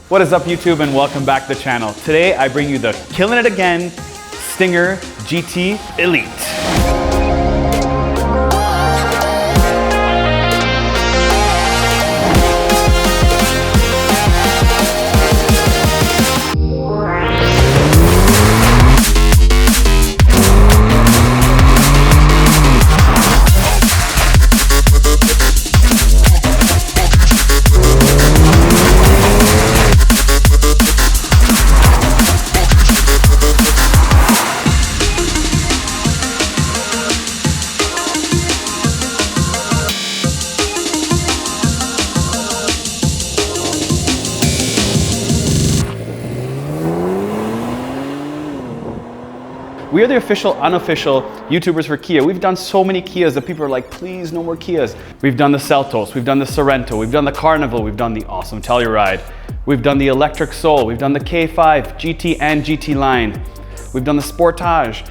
What is up, YouTube, and welcome back to the channel. Today I bring you the Killing It Again Stinger GT Elite. We are the official, unofficial YouTubers for Kia. We've done so many Kias that people are like, please, no more Kias. We've done the Seltos, we've done the Sorento, we've done the Carnival, we've done the awesome Telluride, we've done the Electric Soul, we've done the K5, GT and GT line, we've done the Sportage,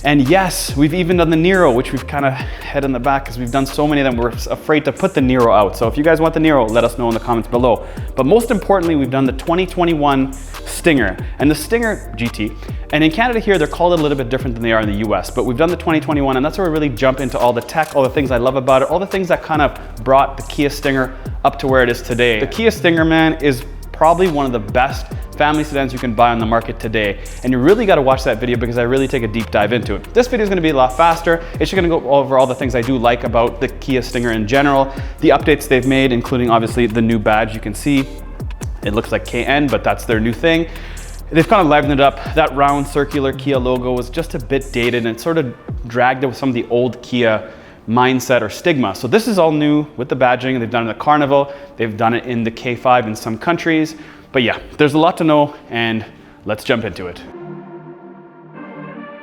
and yes, we've even done the Nero, which we've kind of had in the back because we've done so many of them, we're afraid to put the Nero out. So if you guys want the Nero, let us know in the comments below. But most importantly, we've done the 2021 Stinger and the Stinger GT. And in Canada here, they're called a little bit different than they are in the US, but we've done the 2021, and that's where we really jump into all the tech, all the things I love about it, all the things that kind of brought the Kia Stinger up to where it is today. The Kia Stinger, man, is probably one of the best family sedans you can buy on the market today. And you really got to watch that video because I really take a deep dive into it. This video is going to be a lot faster. It's just going to go over all the things I do like about the Kia Stinger in general, the updates they've made, including obviously the new badge. You can see it looks like KN, but that's their new thing. They've kind of livened it up. That round circular Kia logo was just a bit dated and it sort of dragged it with some of the old Kia mindset or stigma. So this is all new with the badging. They've done it in the Carnival. They've done it in the K5 in some countries. But yeah, there's a lot to know, and let's jump into it.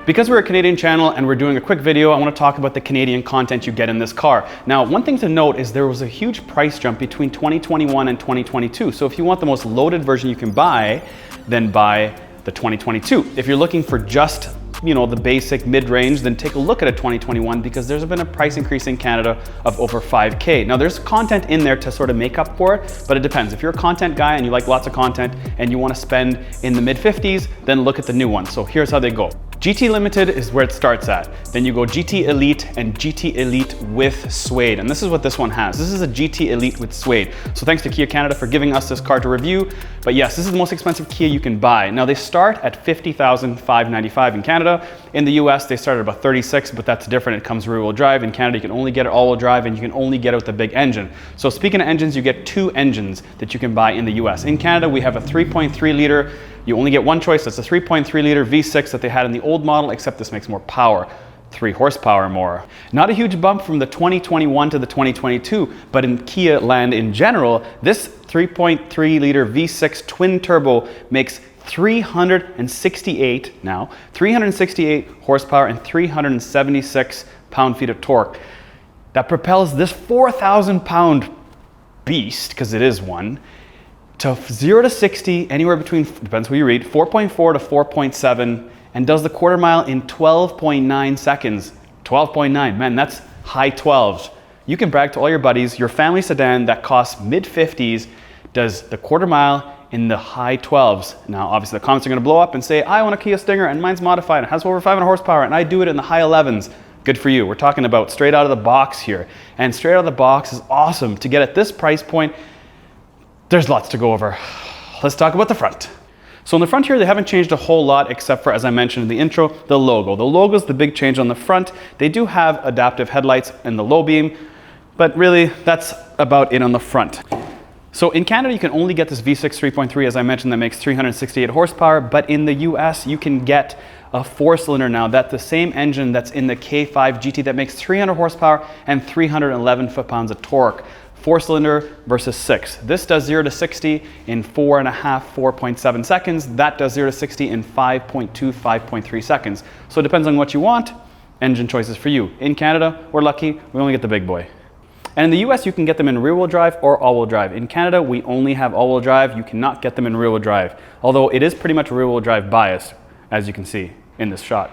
Because we're a Canadian channel and we're doing a quick video, I want to talk about the Canadian content you get in this car. Now, one thing to note is there was a huge price jump between 2021 and 2022. So if you want the most loaded version you can buy, then buy the 2022. If you're looking for just, you know, the basic mid-range, then take a look at a 2021 because there's been a price increase in Canada of over 5K. Now there's content in there to sort of make up for it, but it depends. If you're a content guy and you like lots of content and you want to spend in the mid-50s, then look at the new one. So here's how they go. GT Limited is where it starts at. Then you go GT Elite and GT Elite with Suede. And this is what this one has. This is a GT Elite with Suede. So thanks to Kia Canada for giving us this car to review. But yes, this is the most expensive Kia you can buy. Now they start at $50,595 in Canada. In the US, they start at about 36, but that's different. It comes rear-wheel drive. In Canada, you can only get it all-wheel drive and you can only get it with the big engine. So speaking of engines, you get two engines that you can buy in the US. In Canada, we have a 3.3 liter. You only get one choice. That's a 3.3 liter V6 that they had in the old model, except this makes more power, 3 horsepower more. Not a huge bump from the 2021 to the 2022, but in Kia land in general, this 3.3 liter V6 twin turbo makes 368 horsepower and 376 pound-feet of torque. That propels this 4,000 pound beast, because it is one, to 0 to 60, anywhere between, depends who you read, 4.4 to 4.7, and does the quarter mile in 12.9 seconds. 12.9, man, that's high 12s. You can brag to all your buddies, your family sedan that costs mid-50s does the quarter mile in the high 12s. Now, obviously the comments are gonna blow up and say, I want a Kia Stinger and mine's modified, it has over 500 horsepower, and I do it in the high 11s. Good for you. We're talking about straight out of the box here. And straight out of the box is awesome. To get at this price point, there's lots to go over. Let's talk about the front. So in the front here, they haven't changed a whole lot except for, as I mentioned in the intro, the logo. The logo is the big change on the front. They do have adaptive headlights in the low beam, but really that's about it on the front. So in Canada, you can only get this V6 3.3, as I mentioned, that makes 368 horsepower, but in the US, you can get a 4-cylinder now. That's the same engine that's in the K5 GT that makes 300 horsepower and 311 foot-pounds of torque. 4-cylinder versus 6. This does 0 to 60 in 4.7 seconds. That does 0 to 60 in 5.2, 5.3 seconds. So it depends on what you want. Engine choices for you. In Canada, we're lucky, we only get the big boy. And in the US, you can get them in rear-wheel drive or all-wheel drive. In Canada, we only have all-wheel drive. You cannot get them in rear-wheel drive, although it is pretty much rear-wheel drive biased, as you can see in this shot.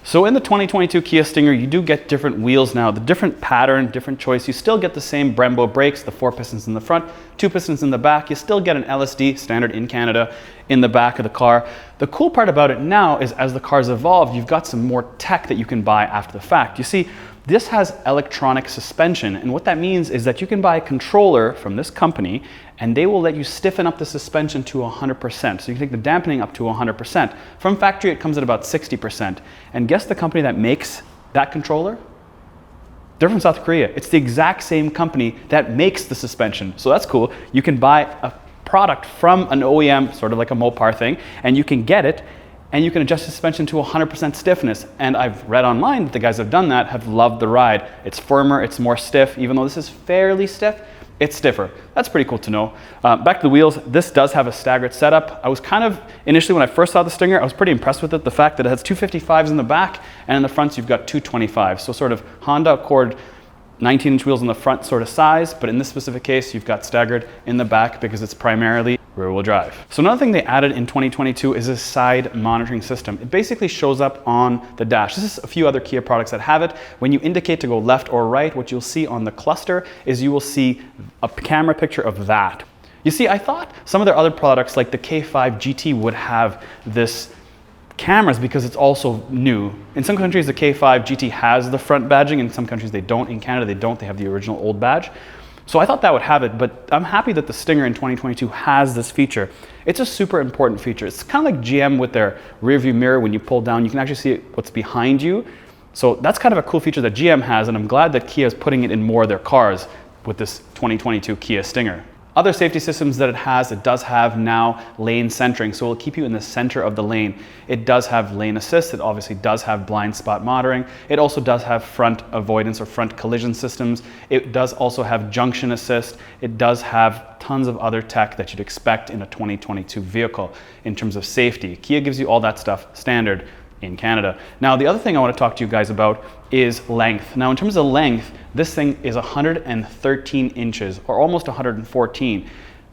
So in the 2022 Kia Stinger, you do get different wheels now, the different pattern, different choice. You still get the same Brembo brakes, the 4 pistons in the front, 2 pistons in the back. You still get an LSD, standard in Canada, in the back of the car. The cool part about it now is as the car's evolved, you've got some more tech that you can buy after the fact. You see, this has electronic suspension, and what that means is that you can buy a controller from this company and they will let you stiffen up the suspension to 100%. So you can take the dampening up to 100%. From factory, it comes at about 60%. And guess the company that makes that controller? They're from South Korea. It's the exact same company that makes the suspension. So that's cool. You can buy a product from an OEM, sort of like a Mopar thing, and you can get it, and you can adjust the suspension to 100% stiffness. And I've read online that the guys that have done that have loved the ride. It's firmer, it's more stiff. Even though this is fairly stiff, it's stiffer. That's pretty cool to know. Back to the wheels, this does have a staggered setup. I was kind of, initially when I first saw the Stinger, I was pretty impressed with it. The fact that it has 255s in the back, and in the front you've got 225s. So sort of Honda Accord 19-inch wheels in the front sort of size, but in this specific case, you've got staggered in the back because it's primarily rear-wheel drive. So another thing they added in 2022 is a side monitoring system. It basically shows up on the dash. This is a few other Kia products that have it. When you indicate to go left or right, what you'll see on the cluster is you will see a camera picture of that. You see, I thought some of their other products like the K5 GT would have this cameras because it's also new. In some countries, the K5 GT has the front badging. In some countries, they don't. In Canada, they don't. They have the original old badge. So I thought that would have it, but I'm happy that the Stinger in 2022 has this feature. It's a super important feature. It's kind of like GM with their rear view mirror. When you pull down, you can actually see what's behind you. So that's kind of a cool feature that GM has, and I'm glad that Kia is putting it in more of their cars with this 2022 Kia Stinger. Other safety systems that it does have now lane centering, so it'll keep you in the center of the lane. It does have lane assist, it obviously does have blind spot monitoring. It also does have front avoidance or front collision systems. It does also have junction assist. It does have tons of other tech that you'd expect in a 2022 vehicle in terms of safety. Kia gives you all that stuff standard in Canada. Now, the other thing I want to talk to you guys about is length. Now, in terms of length, this thing is 113 inches, or almost 114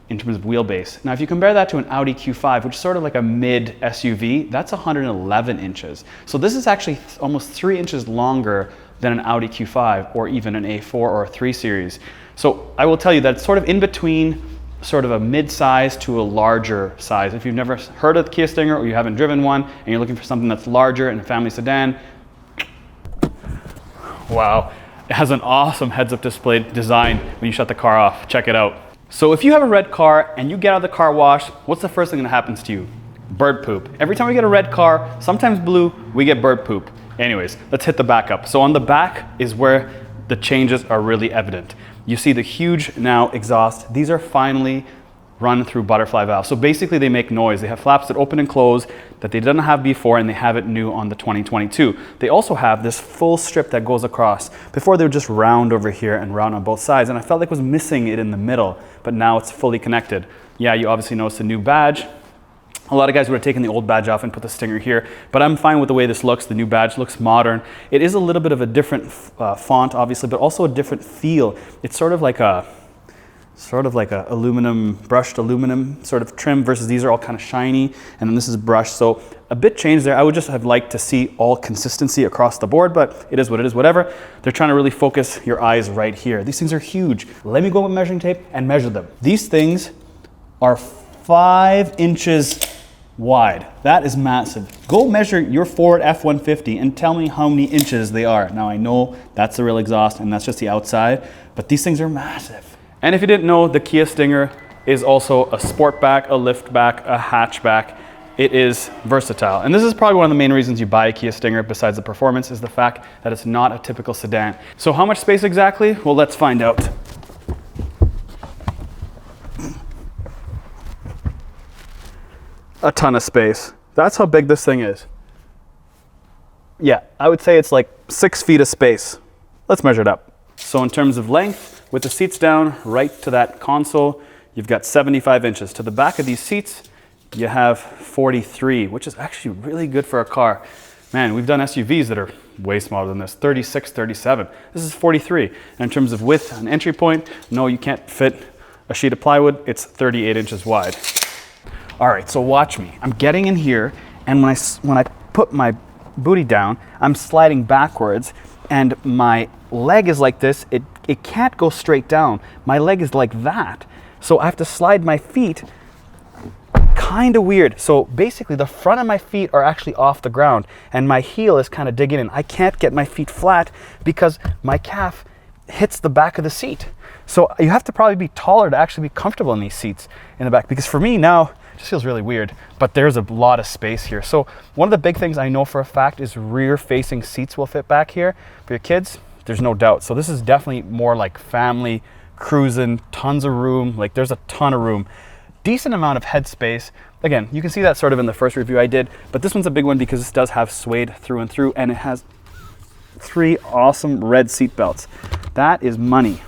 in terms of wheelbase. Now, if you compare that to an Audi Q5, which is sort of like a mid SUV, that's 111 inches. So this is actually almost 3 inches longer than an Audi Q5 or even an A4 or a 3 Series. So I will tell you that it's sort of in between sort of a mid-size to a larger size. If you've never heard of the Kia Stinger or you haven't driven one and you're looking for something that's larger in a family sedan, wow, it has an awesome heads-up display design when you shut the car off. Check it out. So if you have a red car and you get out of the car wash, what's the first thing that happens to you? Bird poop. Every time we get a red car, sometimes blue, we get bird poop. Anyways, let's hit the back up. So on the back is where the changes are really evident. You see the huge now exhaust. These are finally run through butterfly valves. So basically they make noise. They have flaps that open and close that they didn't have before, and they have it new on the 2022. They also have this full strip that goes across. Before they were just round over here and round on both sides, and I felt like it was missing it in the middle, but now it's fully connected. Yeah, you obviously notice the new badge. A lot of guys would have taken the old badge off and put the Stinger here, but I'm fine with the way this looks. The new badge looks modern. It is a little bit of a different font, obviously, but also a different feel. It's sort of like a aluminum, brushed aluminum sort of trim versus these are all kind of shiny, and then this is brushed. So a bit changed there. I would just have liked to see all consistency across the board, but it is what it is, whatever. They're trying to really focus your eyes right here. These things are huge. Let me go with measuring tape and measure them. These things are 5 inches wide. That is massive. Go measure your Ford F-150 and tell me how many inches they are. Now I know that's the real exhaust and that's just the outside, but these things are massive. And if you didn't know, the Kia Stinger is also a sportback, a liftback, a hatchback. It is versatile. And this is probably one of the main reasons you buy a Kia Stinger, besides the performance, is the fact that it's not a typical sedan. So how much space exactly? Well, let's find out. A ton of space. That's how big this thing is. Yeah, I would say it's like 6 feet of space. Let's measure it up. So in terms of length, with the seats down right to that console, you've got 75 inches. To the back of these seats, you have 43, which is actually really good for a car. Man, we've done SUVs that are way smaller than this, 36, 37. This is 43. And in terms of width and entry point, no, you can't fit a sheet of plywood. It's 38 inches wide. All right, so watch me. I'm getting in here, and when I put my booty down, I'm sliding backwards, and my leg is like this. It can't go straight down. My leg is like that. So I have to slide my feet, kind of weird. So basically the front of my feet are actually off the ground and my heel is kind of digging in. I can't get my feet flat because my calf hits the back of the seat. So you have to probably be taller to actually be comfortable in these seats in the back, because for me now, it just feels really weird, but there's a lot of space here. So one of the big things I know for a fact is rear facing seats will fit back here. For your kids, there's no doubt. So this is definitely more like family cruising, tons of room. Like there's a ton of room, decent amount of head space. Again, you can see that sort of in the first review I did, but this one's a big one because this does have suede through and through, and it has 3 awesome red seat belts. That is money.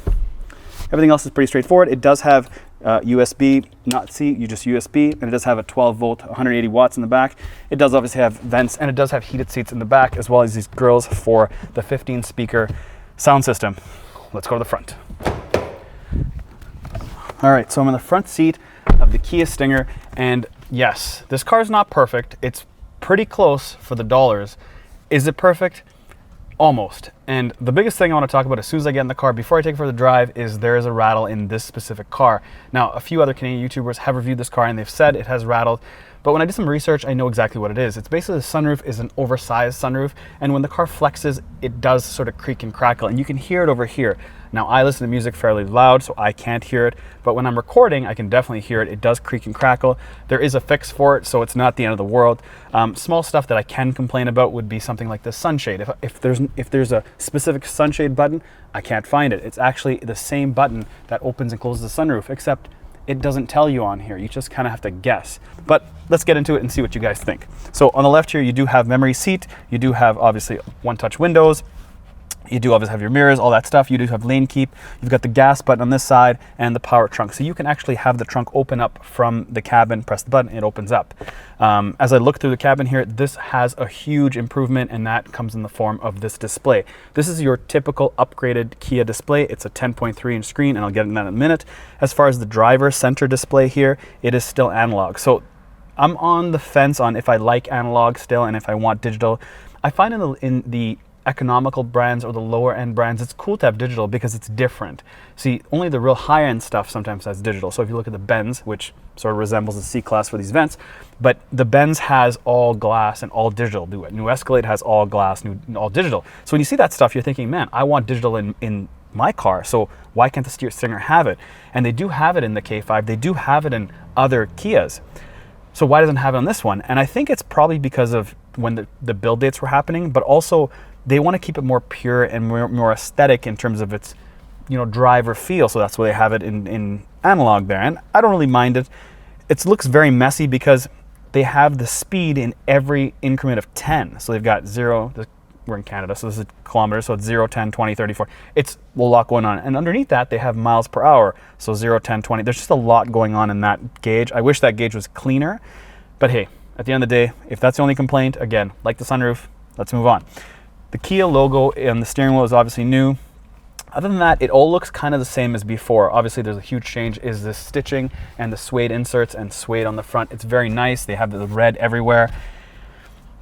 Everything else is pretty straightforward. It does have USB, not C, you just USB, and it does have a 12 volt, 180 watts in the back. It does obviously have vents, and it does have heated seats in the back, as well as these grills for the 15 speaker sound system. Let's go to the front. All right, so I'm in the front seat of the Kia Stinger, and yes, this car is not perfect. It's pretty close for the dollars. Is it perfect? Almost. And the biggest thing I want to talk about as soon as I get in the car, before I take it for the drive, is there is a rattle in this specific car. Now, a few other Canadian YouTubers have reviewed this car and they've said it has rattled, but when I did some research, I know exactly what it is. It's basically the sunroof is an oversized sunroof, and when the car flexes, it does sort of creak and crackle, and you can hear it over here. Now, I listen to music fairly loud, so I can't hear it, but when I'm recording, I can definitely hear it. It does creak and crackle. There is a fix for it, so it's not the end of the world. Small stuff that I can complain about would be something like the sunshade. If there's a specific sunshade button, I can't find it. It's actually the same button that opens and closes the sunroof, except it doesn't tell you on here. You just kind of have to guess. But let's get into it and see what you guys think. So on the left here, you do have memory seat. You do have obviously one-touch windows. You do obviously have your mirrors, all that stuff. You do have lane keep. You've got the gas button on this side and the power trunk. So you can actually have the trunk open up from the cabin, press the button, it opens up. As I look through the cabin here, this has a huge improvement, and that comes in the form of this display. This is your typical upgraded Kia display. It's a 10.3-inch screen, and I'll get into that in a minute. As far as the driver center display here, it is still analog. So I'm on the fence on if I like analog still and if I want digital. I find in the economical brands or the lower end brands, it's cool to have digital because it's different. See, only the real high end stuff sometimes has digital. So if you look at the Benz, which sort of resembles the C-Class for these vents, but the Benz has all glass and all digital. New Escalade has all glass, all digital. So when you see that stuff, you're thinking, man, I want digital in my car, so why can't the Stinger have it? And they do have it in the K5, they do have it in other Kias. So why doesn't it have it on this one? And I think it's probably because of when the build dates were happening, but also they want to keep it more pure and more aesthetic in terms of its, driver feel. So that's why they have it in analog there. And I don't really mind it. It looks very messy because they have the speed in every increment of 10. So they've got 0, we're in Canada, so this is kilometers, so it's 0, 10, 20, 30, 40. It's a lot going on. And underneath that, they have miles per hour. So 0, 10, 20. There's just a lot going on in that gauge. I wish that gauge was cleaner. But hey, at the end of the day, if that's the only complaint, again, like the sunroof, let's move on. The Kia logo on the steering wheel is obviously new. Other than that, it all looks kind of the same as before. Obviously, there's a huge change is the stitching and the suede inserts and suede on the front. It's very nice. They have the red everywhere.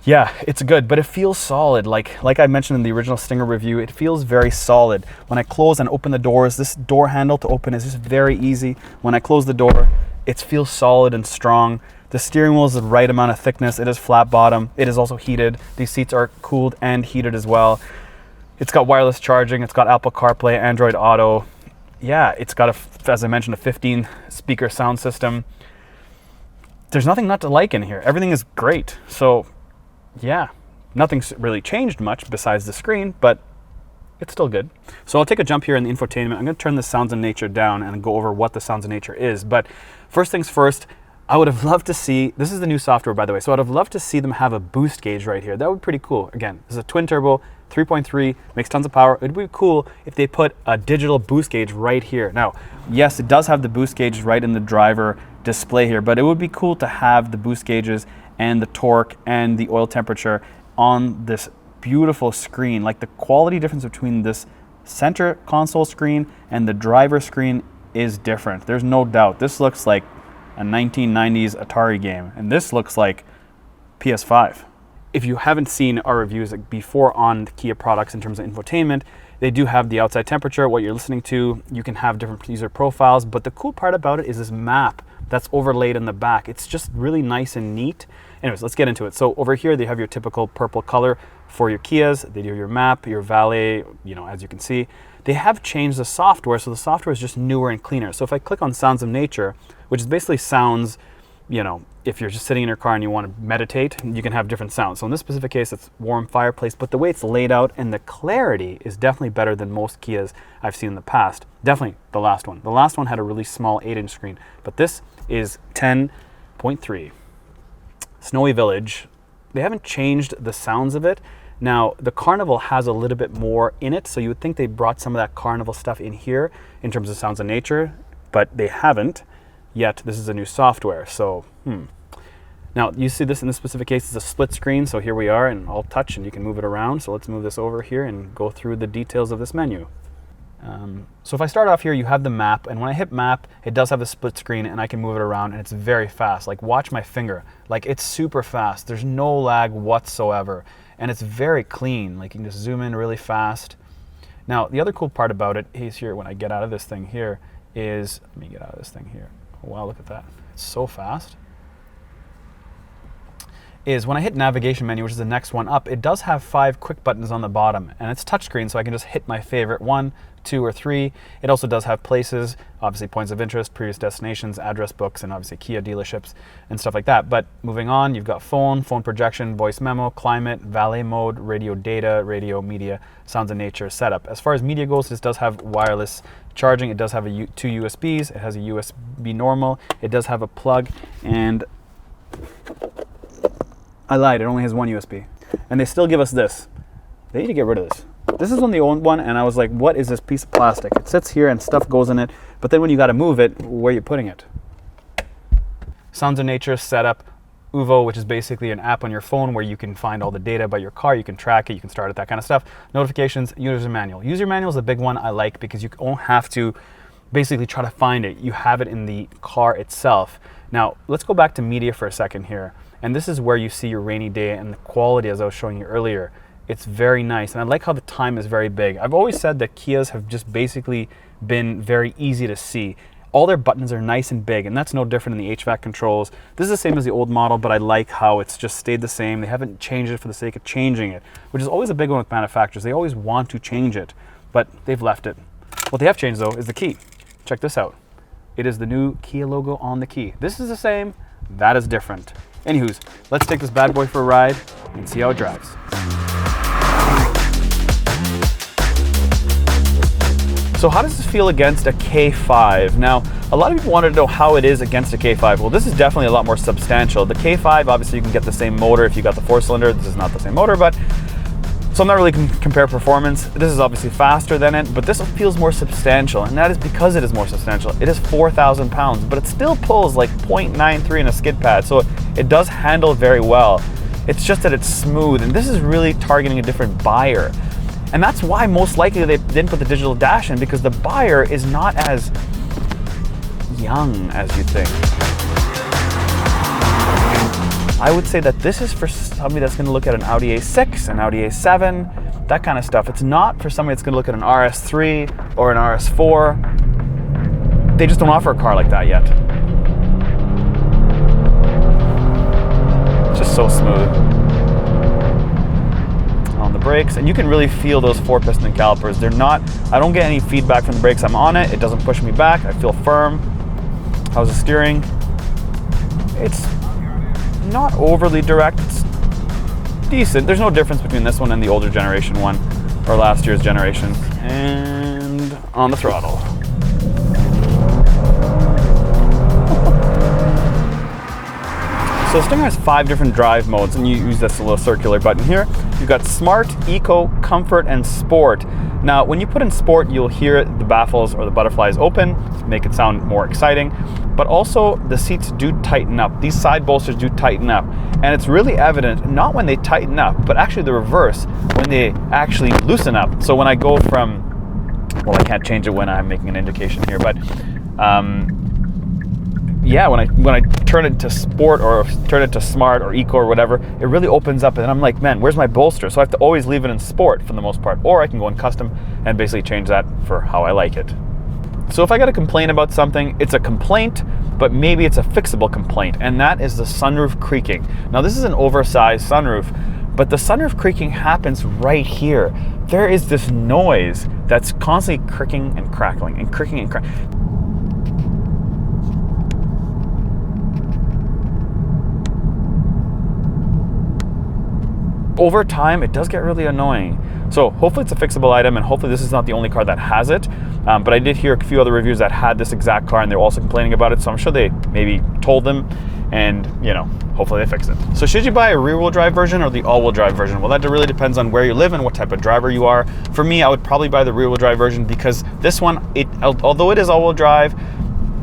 Yeah, it's good, but it feels solid. Like I mentioned in the original Stinger review, it feels very solid. When I close and open the doors, this door handle to open is just very easy. When I close the door, it feels solid and strong. The steering wheel is the right amount of thickness. It is flat bottom. It is also heated. These seats are cooled and heated as well. It's got wireless charging. It's got Apple CarPlay, Android Auto. Yeah, it's got, as I mentioned, a 15 speaker sound system. There's nothing not to like in here. Everything is great. So yeah, nothing's really changed much besides the screen, but it's still good. So I'll take a jump here in the infotainment. I'm going to turn the Sounds of Nature down and go over what the Sounds of Nature is. But first things first, I would have loved to see, this is the new software by the way, so I'd have loved to see them have a boost gauge right here. That would be pretty cool. Again, this is a twin turbo, 3.3, makes tons of power. It'd be cool if they put a digital boost gauge right here. Now, yes, it does have the boost gauge right in the driver display here, but it would be cool to have the boost gauges and the torque and the oil temperature on this beautiful screen. Like the quality difference between this center console screen and the driver screen is different. There's no doubt. This looks like a 1990s Atari game, and this looks like PS5. if you haven't seen our reviews before on the Kia products in terms of infotainment, they do have the outside temperature, what you're listening to. You can have different user profiles, but the cool part about it is this map that's overlaid in the back. It's just really nice and neat. Anyways, let's get into it. So over here, they have your typical purple color for your Kias. They do your map, your valet, you know, as you can see. They have changed the software, so the software is just newer and cleaner. So if I click on Sounds of Nature, which is basically sounds, you know, if you're just sitting in your car and you want to meditate, you can have different sounds. So in this specific case, it's warm fireplace, but the way it's laid out and the clarity is definitely better than most Kias I've seen in the past. Definitely the last one. The last one had a really small 8-inch screen, but this is 10.3. Snowy Village. They haven't changed the sounds of it. Now, the Carnival has a little bit more in it, so you would think they brought some of that Carnival stuff in here in terms of Sounds of Nature, but they haven't yet. This is a new software, so Now, you see this in this specific case, it's a split screen, so here we are, and I'll touch and you can move it around. So let's move this over here and go through the details of this menu. So if I start off here, you have the map, and when I hit map, it does have a split screen and I can move it around, and it's very fast. Like, watch my finger. Like, it's super fast. There's no lag whatsoever, and it's very clean. Like, you can just zoom in really fast. Now, the other cool part about it is here, when I get out of this thing here, is, let me get out of this thing here. Oh, wow, look at that. It's so fast. Is when I hit navigation menu, which is the next one up, it does have 5 quick buttons on the bottom, and it's touchscreen, so I can just hit my favorite 1, 2, or 3. It also does have places, obviously points of interest, previous destinations, address books, and obviously Kia dealerships and stuff like that. But moving on, you've got phone projection, voice memo, climate, valet mode, radio data, radio media, Sounds of Nature setup. As far as media goes, this does have wireless charging. It does have 2 USBs. It has a USB normal. It does have a plug, and I lied, it only has 1 USB. And they still give us this. They need to get rid of this. This is on the old one, and I was like, what is this piece of plastic? It sits here and stuff goes in it, but then when you gotta move it, where are you putting it? Sounds of Nature setup, Uvo, which is basically an app on your phone where you can find all the data about your car, you can track it, you can start it, that kind of stuff. Notifications, user manual. User manual is a big one I like because you don't have to basically try to find it. You have it in the car itself. Now, let's go back to media for a second here. And this is where you see your rainy day and the quality, as I was showing you earlier. It's very nice, and I like how the time is very big. I've always said that Kias have just basically been very easy to see. All their buttons are nice and big, and that's no different in the HVAC controls. This is the same as the old model, but I like how it's just stayed the same. They haven't changed it for the sake of changing it, which is always a big one with manufacturers. They always want to change it, but they've left it. What they have changed, though, is the key. Check this out. It is the new Kia logo on the key. This is the same, that is different. Anywho's, let's take this bad boy for a ride and see how it drives. So how does this feel against a K5? Now, a lot of people wanted to know how it is against a K5. Well, this is definitely a lot more substantial. The K5, obviously you can get the same motor if you got the 4-cylinder. This is not the same motor, but so I'm not really going to compare performance. This is obviously faster than it, but this feels more substantial, and that is because it is more substantial. It is 4,000 pounds, but it still pulls like 0.93 in a skid pad, so it does handle very well. It's just that it's smooth, and this is really targeting a different buyer. And that's why most likely they didn't put the digital dash in, because the buyer is not as young as you think. I would say that this is for somebody that's going to look at an Audi A6, an Audi A7, that kind of stuff. It's not for somebody that's going to look at an RS3 or an RS4. They just don't offer a car like that yet. It's just so smooth. On the brakes, and you can really feel those 4-piston calipers. They're not, I don't get any feedback from the brakes. I'm on it. It doesn't push me back. I feel firm. How's the steering? It's not overly direct, it's decent. There's no difference between this one and the older generation one, or last year's generation. And on the throttle. So the Stinger has 5 different drive modes, and you use this little circular button here. You've got Smart, Eco, Comfort, and Sport. Now, when you put in Sport, you'll hear the baffles or the butterflies open, make it sound more exciting, but also the seats do tighten up. These side bolsters do tighten up, and it's really evident, not when they tighten up, but actually the reverse, when they actually loosen up. So when I go from, well, I can't change it when I'm making an indication here, but yeah, when I turn it to sport or turn it to smart or eco or whatever, it really opens up, and I'm like, man, where's my bolster? So I have to always leave it in sport for the most part, or I can go in custom and basically change that for how I like it. So if I got to complain about something, it's a complaint, but maybe it's a fixable complaint, and that is the sunroof creaking. Now this is an oversized sunroof, but the sunroof creaking happens right here. There is this noise that's constantly creaking and crackling and creaking and crackling. Over time, it does get really annoying. So hopefully it's a fixable item, and hopefully this is not the only car that has it. But I did hear a few other reviews that had this exact car, and they're also complaining about it. So I'm sure they maybe told them, and you know, hopefully they fix it. So should you buy a rear-wheel drive version or the all-wheel drive version? Well, that really depends on where you live and what type of driver you are. For me, I would probably buy the rear-wheel drive version, because this one, although it is all-wheel drive,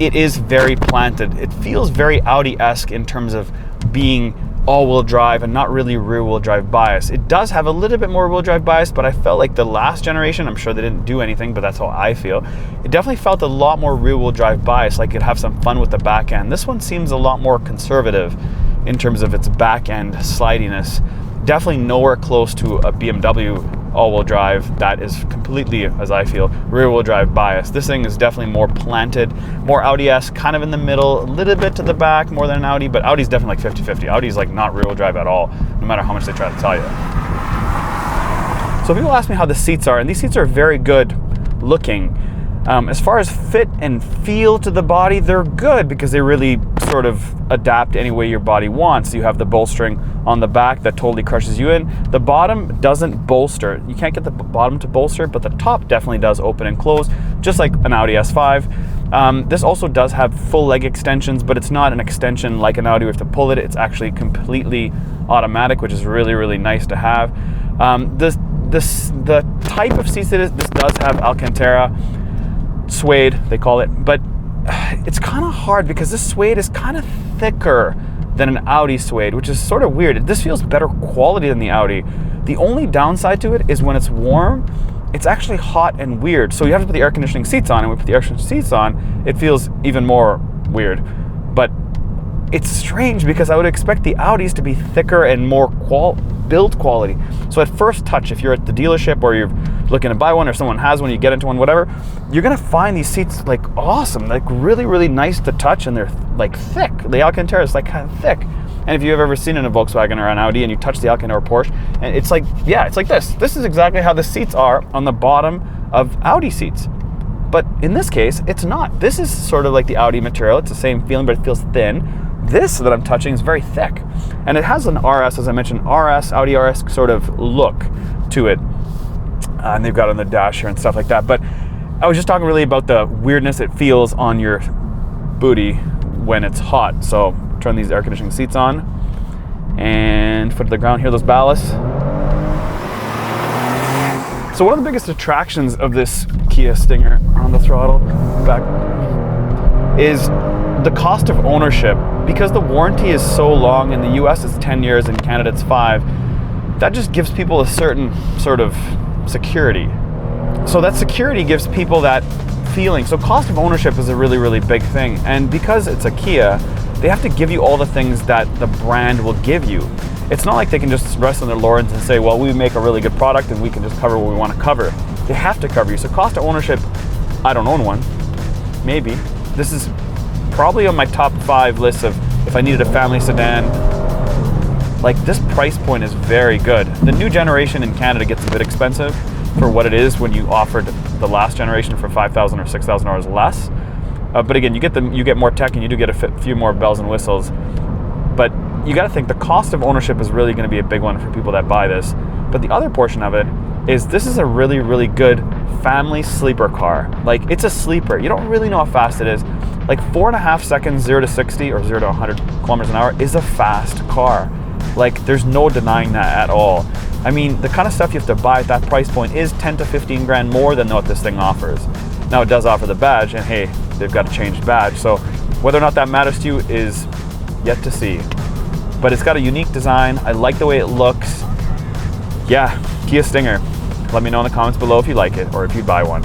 it is very planted. It feels very Audi-esque in terms of being all-wheel drive and not really rear-wheel drive bias. It does have a little bit more wheel drive bias, but I felt like the last generation, I'm sure they didn't do anything, but that's how I feel, it definitely felt a lot more rear-wheel drive bias, like it'd have some fun with the back end. This one seems a lot more conservative in terms of its back end slidiness. Definitely nowhere close to a BMW all-wheel drive that is completely, as I feel, rear-wheel drive bias. This thing is definitely more planted, more Audi-esque, kind of in the middle, a little bit to the back, more than an Audi, but Audi's definitely like 50-50. Audi's like not rear-wheel drive at all, no matter how much they try to tell you. So people ask me how the seats are, and these seats are very good looking. As far as fit and feel to the body, they're good because they really sort of adapt any way your body wants. You have the bolstering on the back that totally crushes you in. The bottom doesn't bolster. You can't get the bottom to bolster, but the top definitely does open and close, just like an Audi S5. This also does have full leg extensions, but it's not an extension like an Audi where you have to pull it. It's actually completely automatic, which is really, really nice to have. The type of seats it is, this does have Alcantara, Suede, they call it, but it's kind of hard because this Suede is kind of thicker than an Audi Suede, which is sort of weird. This feels better quality than the Audi. The only downside to it is when it's warm, it's actually hot and weird. So you have to put the air conditioning seats on, and when we put the air conditioning seats on, it feels even more weird. But it's strange because I would expect the Audis to be thicker and more build quality. So at first touch, if you're at the dealership or you're looking to buy one or someone has one, you get into one, whatever, you're gonna find these seats like awesome, like really, really nice to touch, and they're like thick. The Alcantara is like kind of thick. And if you've ever seen it in a Volkswagen or an Audi and you touch the Alcantara or Porsche, and it's like, yeah, it's like this. This is exactly how the seats are on the bottom of Audi seats. But in this case, it's not. This is sort of like the Audi material. It's the same feeling, but it feels thin. This that I'm touching is very thick. And it has an RS, as I mentioned, Audi RS sort of look to it. And they've got it on the dash here and stuff like that. But I was just talking really about the weirdness it feels on your booty when it's hot. So turn these air conditioning seats on and foot to the ground, hear those ballasts. So one of the biggest attractions of this Kia Stinger on the throttle back is the cost of ownership. Because the warranty is so long, in the US it's 10 years, in Canada it's 5, that just gives people a certain sort of security. So that security gives people that feeling. So cost of ownership is a really, really big thing. And because it's a Kia, they have to give you all the things that the brand will give you. It's not like they can just rest on their laurels and say, well, we make a really good product and we can just cover what we want to cover. They have to cover you. So cost of ownership, I don't own one. Maybe. This is probably on my top 5 list of if I needed a family sedan. Like, this price point is very good. The new generation in Canada gets a bit expensive for what it is when you offered the last generation for $5,000 or $6,000 less. But again, you get more tech and you do get a few more bells and whistles. But you got to think the cost of ownership is really going to be a big one for people that buy this. But the other portion of it is this is a really, really good family sleeper car. Like, it's a sleeper. You don't really know how fast it is. Like 4.5 seconds, 0 to 60 or 0 to 100 kilometers an hour is a fast car. Like, there's no denying that at all. I mean, the kind of stuff you have to buy at that price point is 10 to 15 grand more than what this thing offers. Now, it does offer the badge, and hey, they've got a changed badge. So whether or not that matters to you is yet to see. But it's got a unique design. I like the way it looks. Yeah, Kia Stinger. Let me know in the comments below if you like it or if you'd buy one.